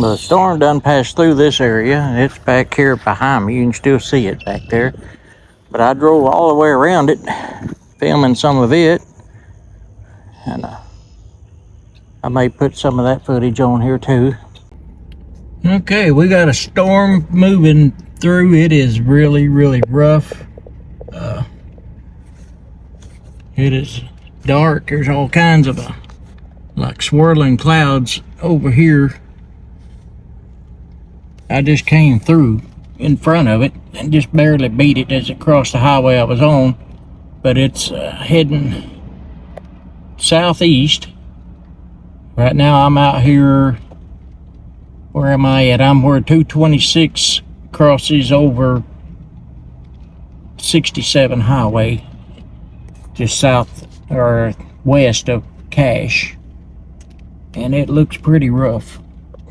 The storm done passed through this area. It's back here behind me. You can still see it back there. But I drove all the way around it, filming some of it. And I may put some of that footage on here too. Okay, we got a storm moving through. It is really, really rough. It is dark. There's all kinds of like swirling clouds over here. I just came through in front of it and just barely beat it as it crossed the highway I was on. But it's heading southeast. Right now I'm out here. Where am I at? I'm where 226 crosses over 67 highway, just south or west of Cache. And it looks pretty rough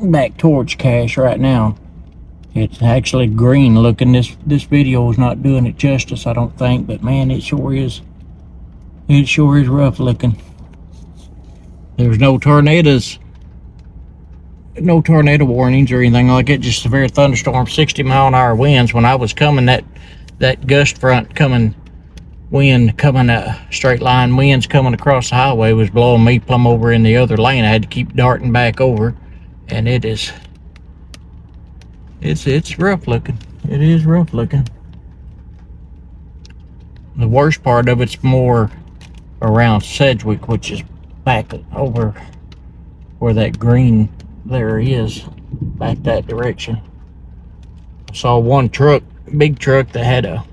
back towards Cache right now. It's actually green looking. This video is not doing it justice, I don't think, but man, it sure is rough looking. There's no tornadoes. No tornado warnings or anything like it, just severe thunderstorm, 60-mile-an-hour winds. When I was coming, that gust front wind coming straight line winds coming across the highway was blowing me plumb over in the other lane. I had to keep darting back over, and it's rough looking. It is rough looking. The worst part of it's more around Sedgwick, which is back over where that green there is, back that direction. I saw one truck, big truck, that had a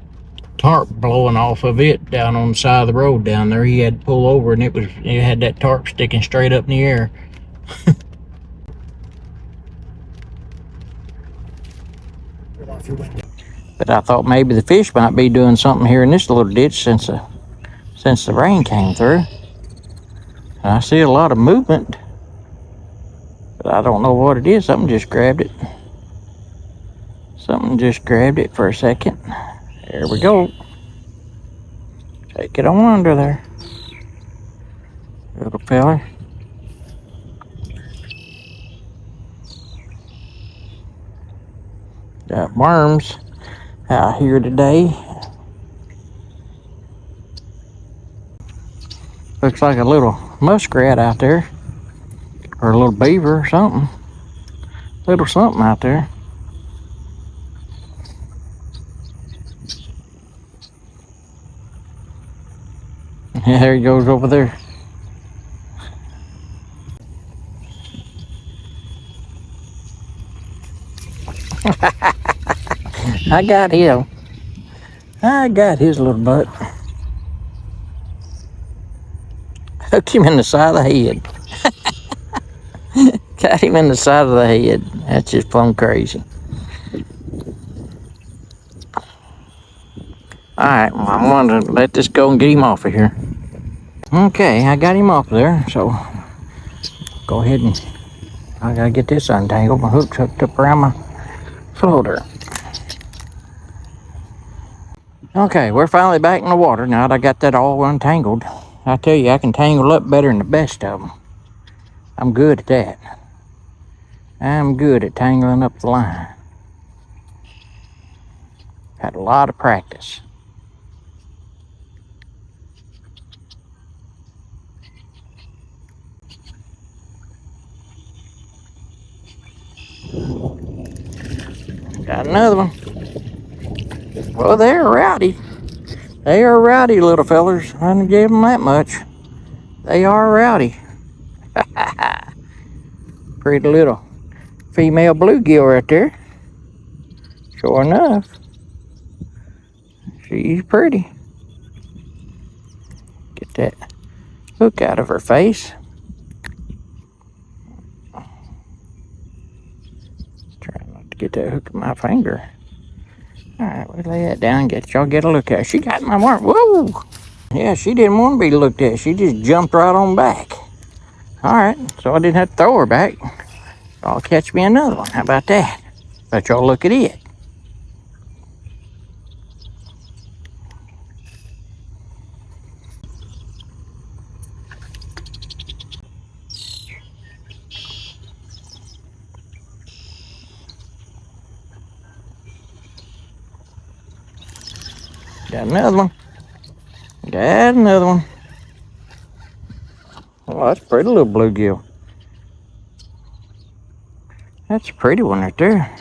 tarp blowing off of it down on the side of the road down there. He had to pull over, and it had that tarp sticking straight up in the air. But I thought maybe the fish might be doing something here in this little ditch since the rain came through. And I see a lot of movement. I don't know what it is. Something just grabbed it. Something just grabbed it for a second. There we go. Take it on under there, little feller. Got worms out here today. Looks like a little muskrat out there. Or a little beaver or something. Little something out there. Yeah, there he goes over there. I got him. I got his little butt. Hooked him in the side of the head. Got him in the side of the head. That's just plumb crazy. Alright, well, I wanted to let this go and get him off of here. Okay, I got him off there, so go ahead and I gotta get this untangled. My hook's hooked up around my floater. Okay, we're finally back in the water now that I got that all untangled. I tell you, I can tangle up better than the best of them. I'm good at that. I'm good at tangling up the line. Had a lot of practice. Got another one. Well, they're rowdy. They are rowdy little fellers. I didn't give them that much. They are rowdy. Pretty little female bluegill right there. Sure enough. She's pretty. Get that hook out of her face. Trying not to get that hook in my finger. Alright, we'll lay that down and y'all get a look at her. She got my worm. Whoa! Yeah, she didn't want to be looked at. She just jumped right on back. Alright, so I didn't have to throw her back. I'll catch me another one. How about that? Let y'all look at it. Got another one. Got another one. Oh, that's a pretty little bluegill. That's a pretty one right there.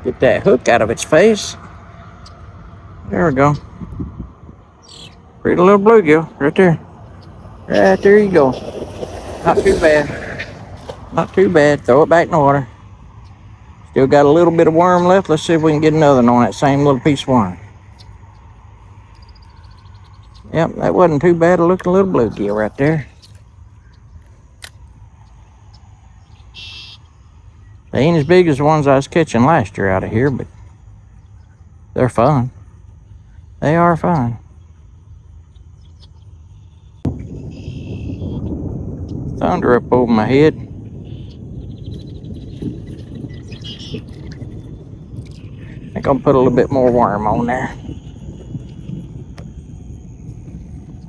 Get that hook out of its face. There we go. Pretty little bluegill right there. Right there you go. Not too bad. Not too bad. Throw it back in the water. Still got a little bit of worm left. Let's see if we can get another one on that same little piece of worm. Yep, that wasn't too bad a looking little bluegill right there. They ain't as big as the ones I was catching last year out of here, but they're fun. They are fun. Thunder up over my head. I think I'll put a little bit more worm on there.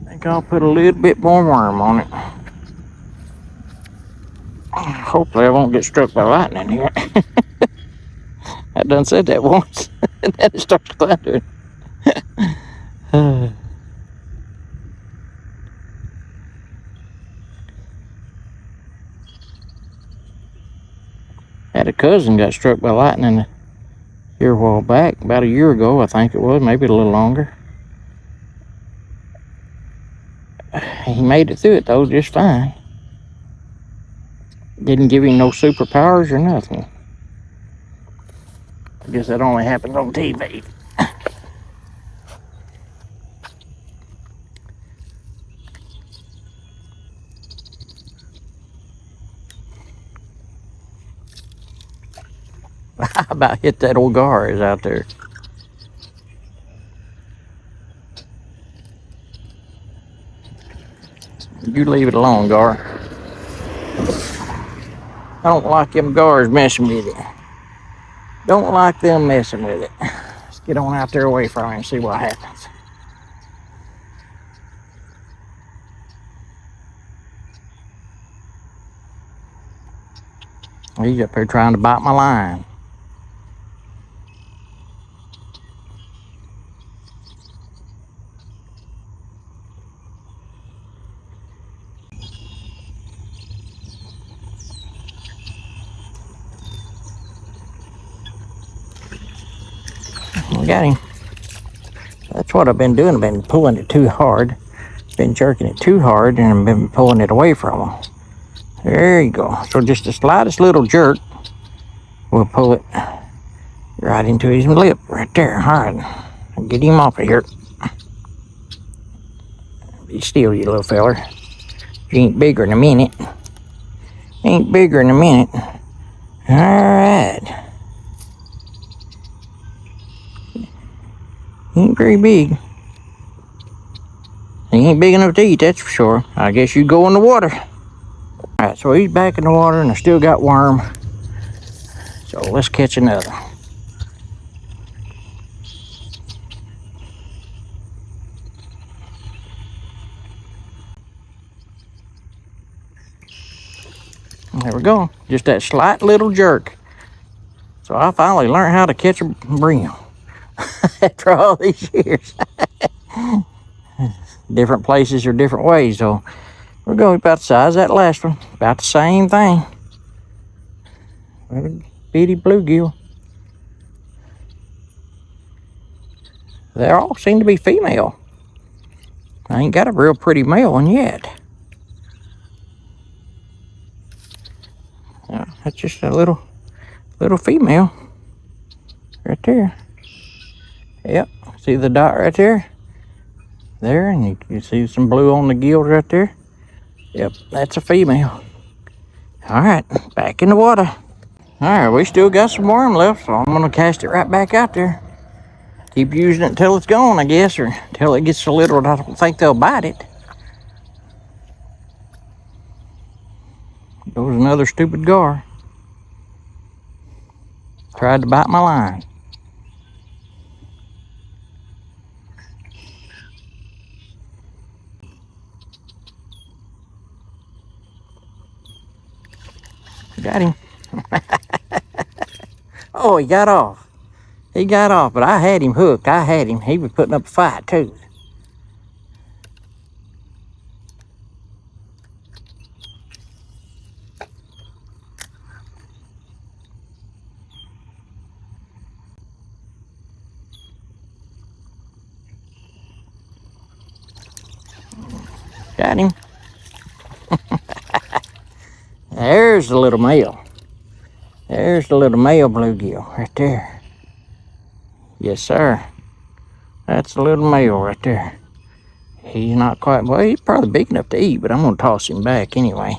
I think I'll put a little bit more worm on it. Hopefully I won't get struck by lightning here. I done said that once, and then it starts thundering. Had a cousin got struck by lightning here a while back, about a year ago, I think it was, maybe a little longer. He made it through it though, just fine. Didn't give him no superpowers or nothing. I guess that only happens on TV. I about hit that old gar is out there. You leave it alone, Gar. I don't like them gars messing with it. Don't like them messing with it. Let's get on out there away from him and see what happens. He's up here trying to bite my line. I got him. That's what I've been doing. I've been pulling it too hard. Been jerking it too hard and I've been pulling it away from him. There you go. So just the slightest little jerk will pull it right into his lip right there. All right, I'll get him off of here. Be still, you little feller. You ain't bigger in a minute. Ain't bigger in a minute. All right. He ain't very big. He ain't big enough to eat, that's for sure. I guess you go in the water. Alright, so he's back in the water and I still got worm. So let's catch another. There we go. Just that slight little jerk. So I finally learned how to catch a brim. After all these years. Different places or different ways, so we're going about the size of that last one. About the same thing. Little bitty bluegill. They all seem to be female. I ain't got a real pretty male one yet. That's just a little female right there. Yep, see the dot right there? There, and you can see some blue on the gills right there. Yep, that's a female. All right, back in the water. All right, we still got some worm left, so I'm gonna cast it right back out there. Keep using it until it's gone, I guess, or until it gets so little that I don't think they'll bite it. Goes another stupid gar. Tried to bite my line. Got him. Oh, he got off. He got off, but I had him hooked. I had him. He was putting up a fight, too. Got him. There's the little male. There's the little male bluegill right there. Yes, sir. That's the little male right there. He's not quite, well, he's probably big enough to eat, but I'm going to toss him back anyway.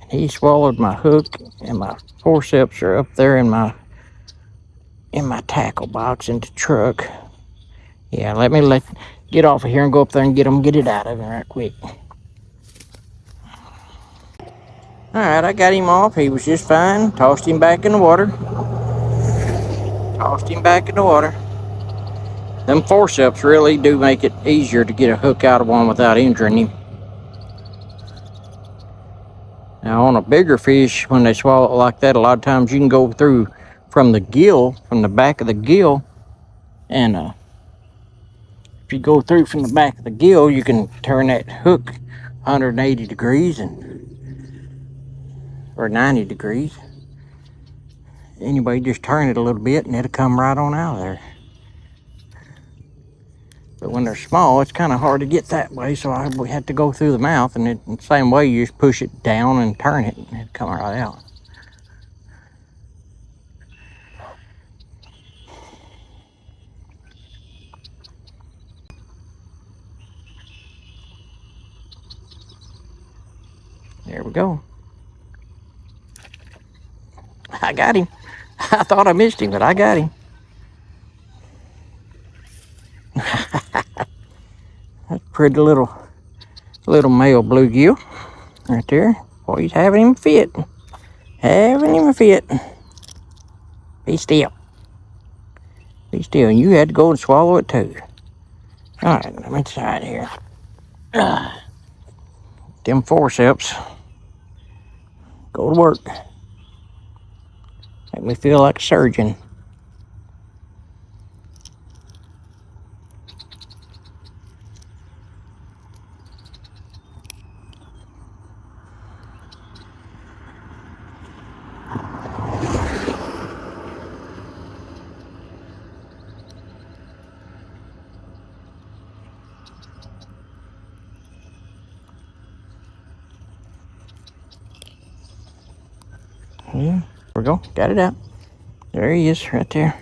He swallowed my hook, and my forceps are up there in my tackle box in the truck. Yeah, let me get off of here and go up there and get it out of him right quick. Alright, I got him off. He was just fine. Tossed him back in the water. Them forceps really do make it easier to get a hook out of one without injuring him. Now on a bigger fish, when they swallow it like that, a lot of times you can go through from the gill, from the back of the gill, and if you go through from the back of the gill, you can turn that hook 180 degrees or 90 degrees. Anyway, just turn it a little bit and it'll come right on out of there. But when they're small, it's kind of hard to get that way, so we had to go through the mouth, and the same way you just push it down and turn it, and it'll come right out. There we go. I got him. I thought I missed him, but I got him. That's a pretty little male bluegill right there. Boy, he's having him a fit. Be still. And you had to go and swallow it too. Alright, let me try it here. Them forceps. Go to work. Make me feel like a surgeon. Yeah, there we go. Got it out. There he is, right there.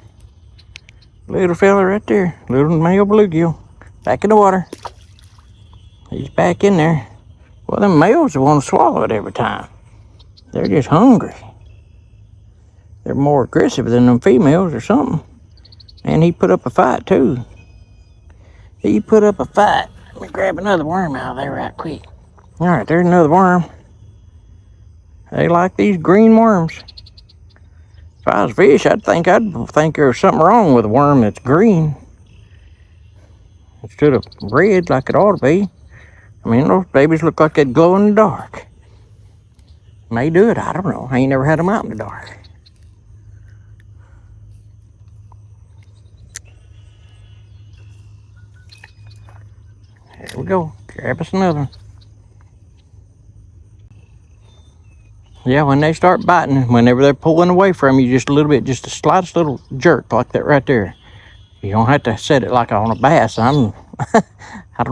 Little fella right there. Little male bluegill. Back in the water. He's back in there. Well, them males want to swallow it every time. They're just hungry. They're more aggressive than them females or something. And he put up a fight, too. Let me grab another worm out of there right quick. All right, there's another worm. They like these green worms. If I was a fish, I'd think there's something wrong with a worm that's green instead of red like it ought to be. I mean, those babies look like they'd glow in the dark. May do it, I don't know. I ain't never had them out in the dark. There we go. Grab us another one. Yeah, when they start biting, whenever they're pulling away from you just a little bit, just the slightest little jerk like that right there. You don't have to set it like on a bass. I don't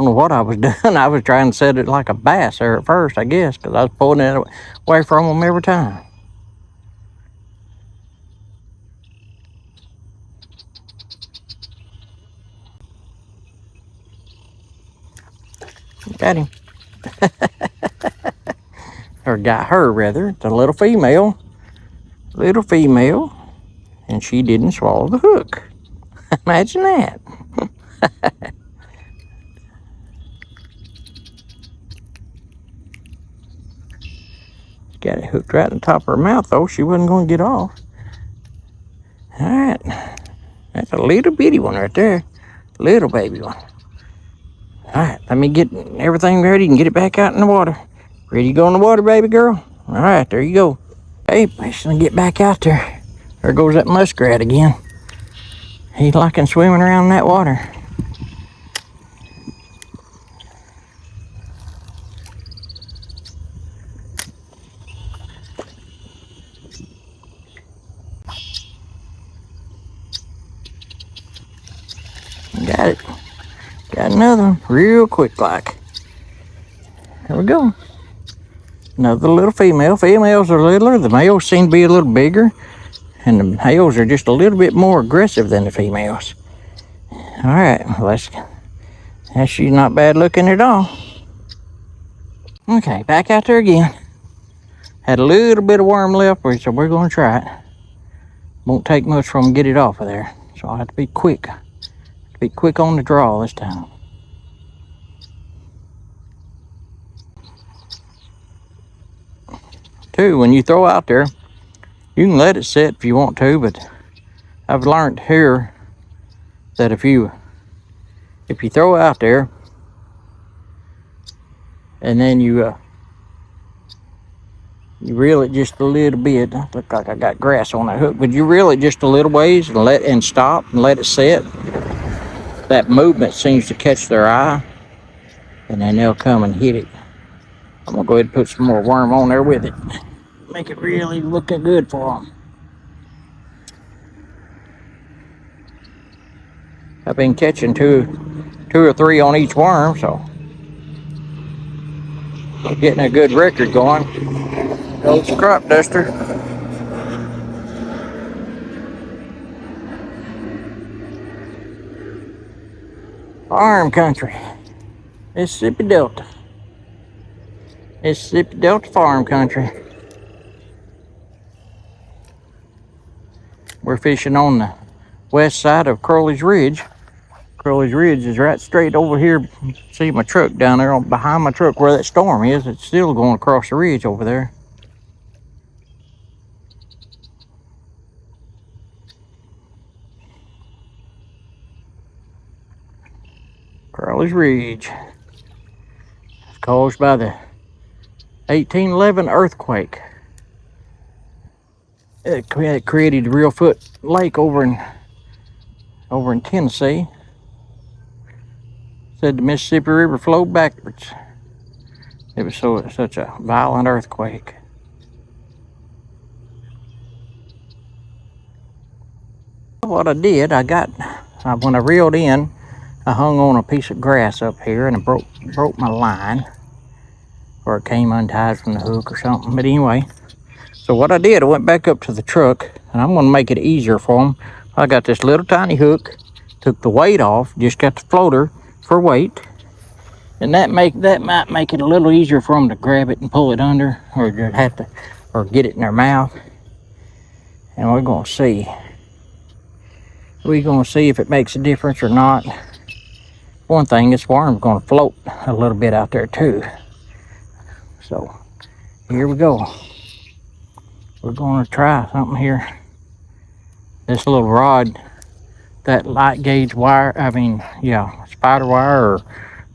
know what I was doing. I was trying to set it like a bass there at first, I guess, because I was pulling it away from them every time. Got him. Or got her, rather. The little female, and she didn't swallow the hook. Imagine that. Got it hooked right in the top of her mouth, though. She wasn't going to get off. All right. That's a little bitty one right there. Little baby one. Alright, let me get everything ready and get it back out in the water. Ready to go in the water, baby girl? Alright, there you go. Hey, let's get back out there. There goes that muskrat again. He's liking swimming around in that water. Got it. Got another one real quick like. There we go. Another little female. Females are littler. The males seem to be a little bigger. And the males are just a little bit more aggressive than the females. Alright, she's not bad looking at all. Okay, back out there again. Had a little bit of worm left, so we're going to try it. Won't take much for them to get it off of there. So I'll have to be quick. Be quick on the draw this time. Two, when you throw out there, you can let it sit if you want to, but I've learned here that if you throw out there and then you reel it just a little bit. Look like I got grass on that hook, but you reel it just a little ways and stop and let it sit. That movement seems to catch their eye, and then they'll come and hit it. I'm gonna go ahead and put some more worm on there with it. Make it really looking good for them. I've been catching two or three on each worm, so I'm getting a good record going. Goes the crop duster. Farm country. Mississippi Delta. Mississippi Delta farm country. We're fishing on the west side of Crowley's Ridge. Crowley's Ridge is right straight over here. See my truck down there behind my truck where that storm is. It's still going across the ridge over there. Crowley's Ridge. It's caused by the 1811 earthquake. It created the Reelfoot Lake over in Tennessee. Said the Mississippi River flowed backwards. It was such a violent earthquake. What I did, when I reeled in, I hung on a piece of grass up here and it broke my line, or it came untied from the hook or something. But anyway, so what I did, I went back up to the truck, and I'm going to make it easier for them. I got this little tiny hook, took the weight off, just got the floater for weight, and that might make it a little easier for them to grab it and pull it under, or get it in their mouth. And we're going to see. We're going to see if it makes a difference or not. One thing, this worm's going to float a little bit out there too. So here we go. We're going to try something here. This little rod, that light gauge wire, spider wire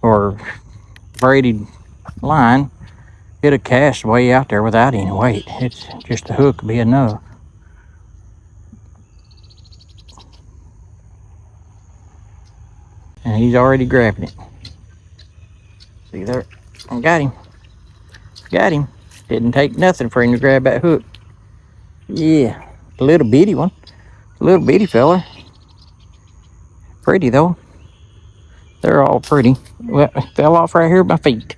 or braided line, it'll cast way out there without any weight. It's just a hook will be enough. And he's already grabbing it. See there? I got him. Got him. Didn't take nothing for him to grab that hook. Yeah, a little bitty one. A little bitty fella. Pretty though. They're all pretty. Well, it fell off right here at my feet.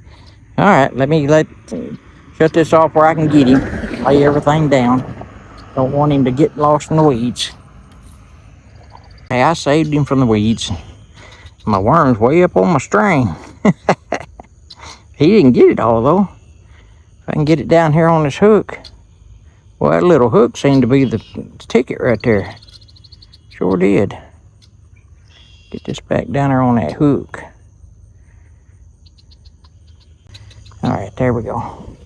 Alright, shut this off where I can get him. Lay everything down. Don't want him to get lost in the weeds. Hey, I saved him from the weeds. My worm's way up on my string. He didn't get it all though. If I can get it down here on this hook. Well, that little hook seemed to be the ticket right there. Sure did. Get this back down there on that hook. Alright, there we go.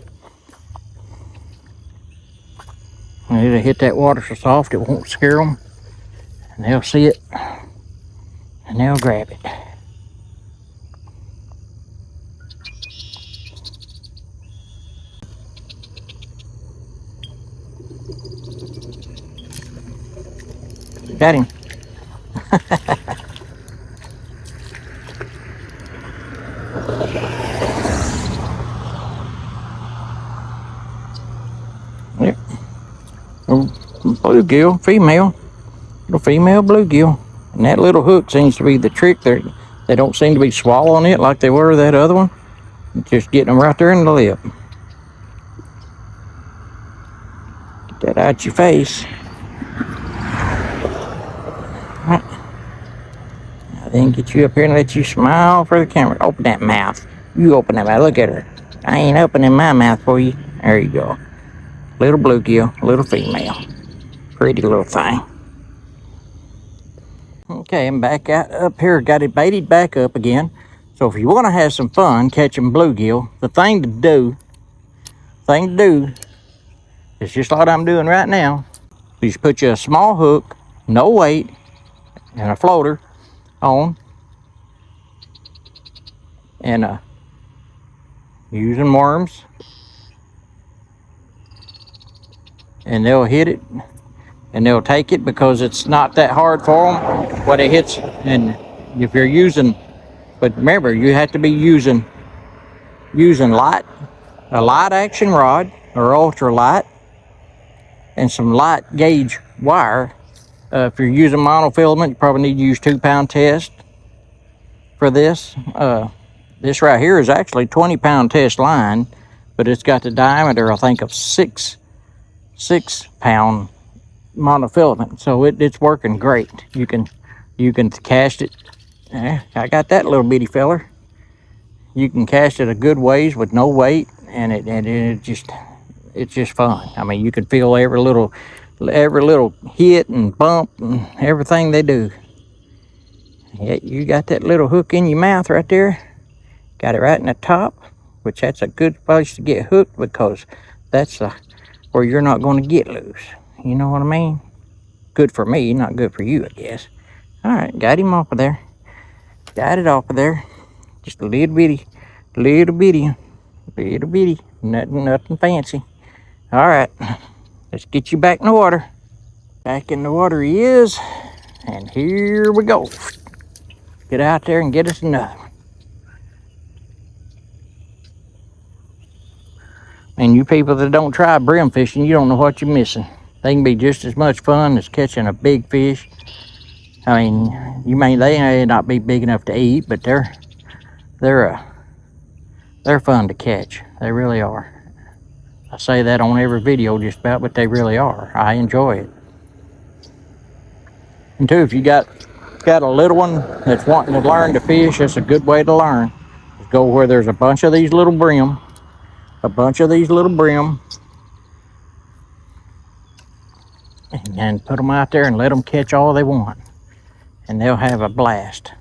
And it'll hit that water so soft it won't scare them. And they'll see it. And they'll grab it. Got him. Yep. Bluegill, female. Little female bluegill. And that little hook seems to be the trick there. They don't seem to be swallowing it like they were that other one. Just getting them right there in the lip. Get that out your face. Right. Now then get you up here and let you smile for the camera. Open that mouth. You open that mouth. Look at her. I ain't opening my mouth for you. There you go. Little bluegill, little female. Pretty little thing. Okay, I'm back out up here. Got it baited back up again. So if you want to have some fun catching bluegill, the thing to do is just like I'm doing right now. You just put you a small hook, no weight, and a floater on, and using worms, and they'll hit it, and they'll take it because it's not that hard for them when it hits. And if you're using, but remember, you have to be using a light action rod or ultra light, and some light gauge wire. If you're using monofilament, you probably need to use 2-pound test for this. This right here is actually 20-pound test line, but it's got the diameter, I think, of 6-pound monofilament, so it's working great. You can cast it. I got that little bitty feller. You can cast it a good ways with no weight, and it's just fun. I mean, you can feel every little hit and bump and everything they do. Yeah, you got that little hook in your mouth right there. Got it right in the top, which that's a good place to get hooked, because that's where you're not going to get loose. You know what I mean? Good for me, not good for you, I guess. All right, got him off of there. Got it off of there. Just a little bitty. Nothing fancy. All right, let's get you back in the water. Back in the water he is, and here we go. Get out there and get us another one. And you people that don't try brim fishing, you don't know what you're missing. They can be just as much fun as catching a big fish. I mean, they may not be big enough to eat, but they're fun to catch. They really are. I say that on every video just about, but they really are. I enjoy it. And too, if you got a little one that's wanting to learn to fish, that's a good way to learn. Just go where there's a bunch of these little brim, and put them out there and let them catch all they want, and they'll have a blast.